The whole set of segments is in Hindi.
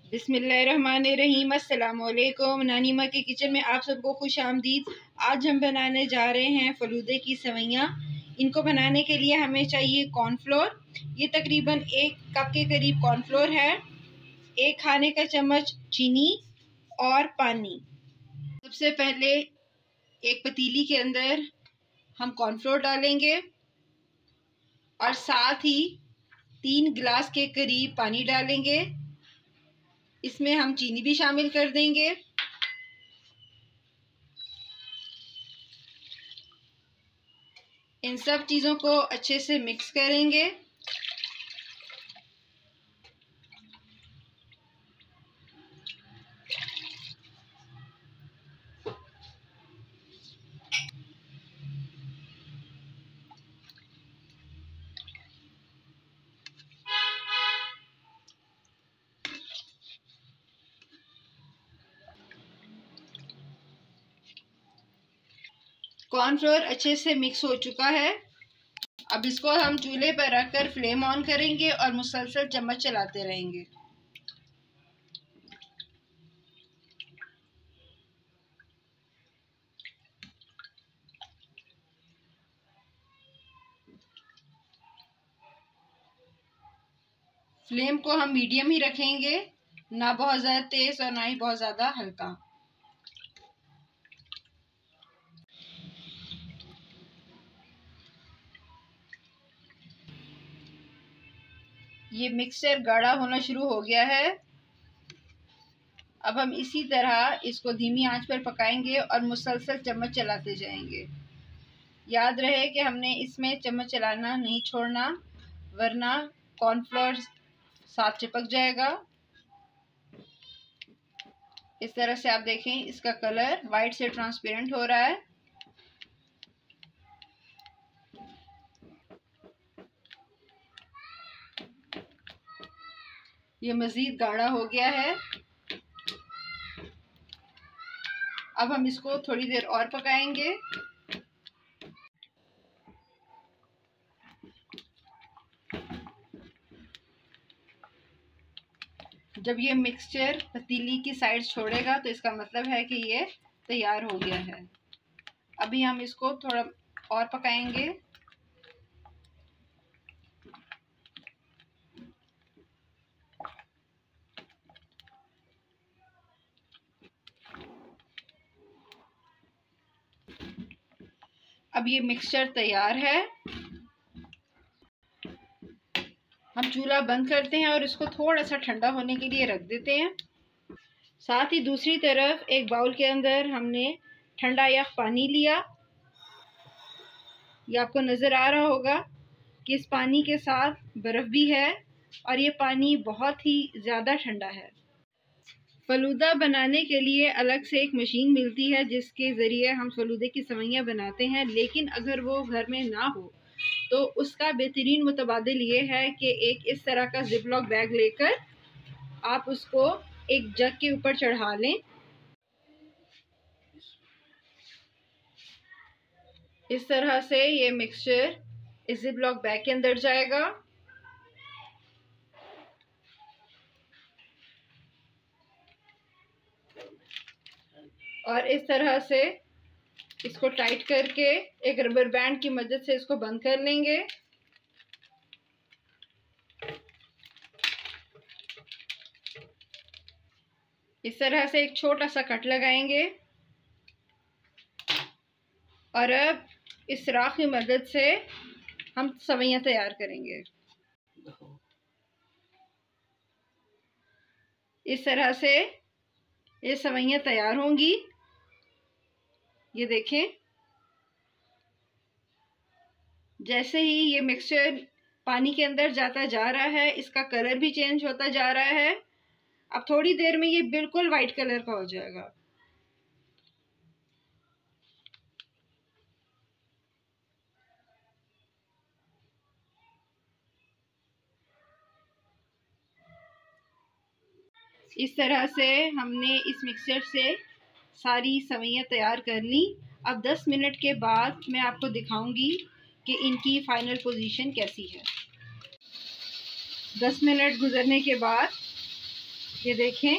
बिस्मिल्लाहिर्रहमानिर्रहीम। अस्सलामुअलैकुम। नानी माँ के किचन में आप सबको खुश आमदीद। आज हम बनाने जा रहे हैं फलूदे की सवैयाँ। इनको बनाने के लिए हमें चाहिए कॉर्नफ्लोर। ये तकरीबन 1 कप के करीब कॉर्नफ्लोर है, 1 खाने का चम्मच चीनी और पानी। सबसे पहले एक पतीली के अंदर हम कॉर्नफ्लोर डालेंगे और साथ ही 3 गिलास के करीब पानी डालेंगे। इसमें हम चीनी भी शामिल कर देंगे। इन सब चीज़ों को अच्छे से मिक्स करेंगे। कॉर्नफ्लोर अच्छे से मिक्स हो चुका है। अब इसको हम चूल्हे पर रखकर फ्लेम ऑन करेंगे और मुसलसल चम्मच चलाते रहेंगे। फ्लेम को हम मीडियम ही रखेंगे, ना बहुत ज़्यादा तेज और ना ही बहुत ज़्यादा हल्का। ये मिक्सचर गाढ़ा होना शुरू हो गया है। अब हम इसी तरह इसको धीमी आंच पर पकाएंगे और मुसलसल चम्मच चलाते जाएंगे। याद रहे कि हमने इसमें चम्मच चलाना नहीं छोड़ना, वरना कॉर्नफ्लोर साथ चिपक जाएगा। इस तरह से आप देखें, इसका कलर वाइट से ट्रांसपेरेंट हो रहा है। ये मज़ीद गाढ़ा हो गया है। अब हम इसको थोड़ी देर और पकाएंगे। जब ये मिक्सचर पतीली की साइड छोड़ेगा तो इसका मतलब है कि ये तैयार हो गया है। अभी हम इसको थोड़ा और पकाएंगे। अब ये मिक्सचर तैयार है। हम चूल्हा बंद करते हैं और इसको थोड़ा सा ठंडा होने के लिए रख देते हैं। साथ ही दूसरी तरफ एक बाउल के अंदर हमने ठंडा यख पानी लिया। ये आपको नज़र आ रहा होगा कि इस पानी के साथ बर्फ़ भी है और ये पानी बहुत ही ज़्यादा ठंडा है। फलूदा बनाने के लिए अलग से एक मशीन मिलती है जिसके ज़रिए हम फलूदे की सवैयाँ बनाते हैं, लेकिन अगर वो घर में ना हो तो उसका बेहतरीन मुतबादिल ये है कि एक इस तरह का ज़िप-लॉक बैग लेकर आप उसको एक जग के ऊपर चढ़ा लें। इस तरह से ये मिक्सचर इस ज़िप-लॉक बैग के अंदर जाएगा। और इस तरह से इसको टाइट करके एक रबर बैंड की मदद से इसको बंद कर लेंगे। इस तरह से एक छोटा सा कट लगाएंगे और अब इस सुराख की मदद से हम सवैयाँ तैयार करेंगे। इस तरह से ये सवैयाँ तैयार होंगी। ये देखें, जैसे ही ये मिक्सचर पानी के अंदर जाता जा रहा है, इसका कलर भी चेंज होता जा रहा है। अब थोड़ी देर में ये बिल्कुल वाइट कलर का हो जाएगा। इस तरह से हमने इस मिक्सचर से सारी सवैयाँ तैयार कर ली। अब 10 मिनट के बाद मैं आपको दिखाऊंगी कि इनकी फाइनल पोजीशन कैसी है। 10 मिनट गुजरने के बाद ये देखें,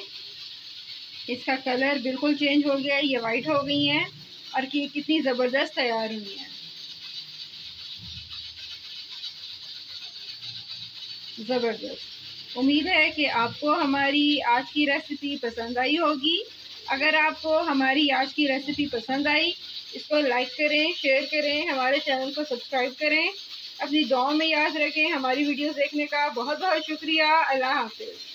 इसका कलर बिल्कुल चेंज हो गया है, ये वाइट हो गई हैं और कि कितनी ज़बरदस्त तैयार हुई हैं, ज़बरदस्त। उम्मीद है कि आपको हमारी आज की रेसिपी पसंद आई होगी। अगर आपको हमारी आज की रेसिपी पसंद आई, इसको लाइक करें, शेयर करें, हमारे चैनल को सब्सक्राइब करें। अपनी दुआ में याद रखें। हमारी वीडियोस देखने का बहुत बहुत शुक्रिया। अल्लाह हाफ़िज़।